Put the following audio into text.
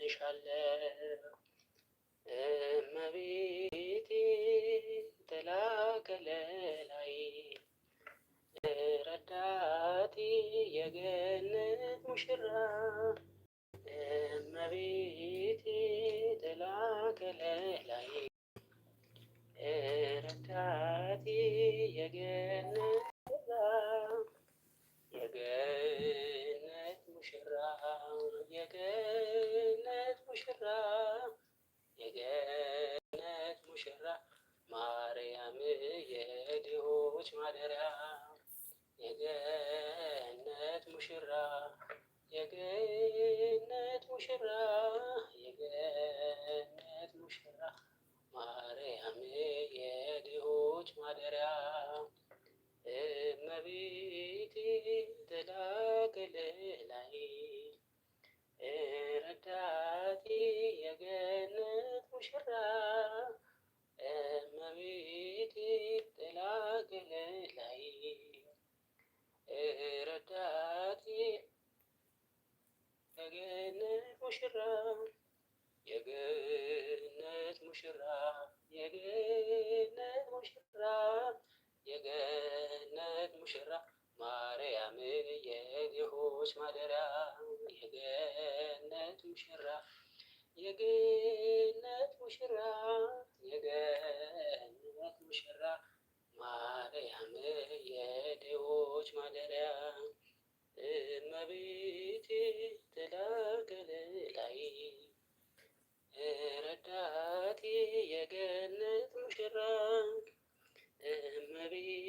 እወድሻለሁ እመቤቴ ጥላ ከለላይ ረዳቴ የገነት ሙሽራ እመቤቴ ጥላ ከለላይ ረዳቴ የገነት ሙሽራ የገነት ሙሽራ የገነት ሙሽራ ማርያም የድሆች ማደሪያ የገነት ሙሽራ የገነት ሙሽራ የገነት ሙሽራ ማርያም የድሆች ማደሪያ እመቤቴ ጥላ ከለላይ ረዳቴ የገነት ሙሽራ እመቤቴ ጥላ ከለላይ ረዳቴ የገነት ሙሽራ የገነት ሙሽራ የገነት ሙሽራ የገነት ሙሽራ ማርያም የድሆች ማደሪያ የገነት ሙሽራ የገነት ሙሽራ የገነት ሙሽራ ማርያም የድሆች ማደሪያ እመቤቴ ጥላ ከለላይ ረዳቴ የገነት ሙሽራ እመቤቴ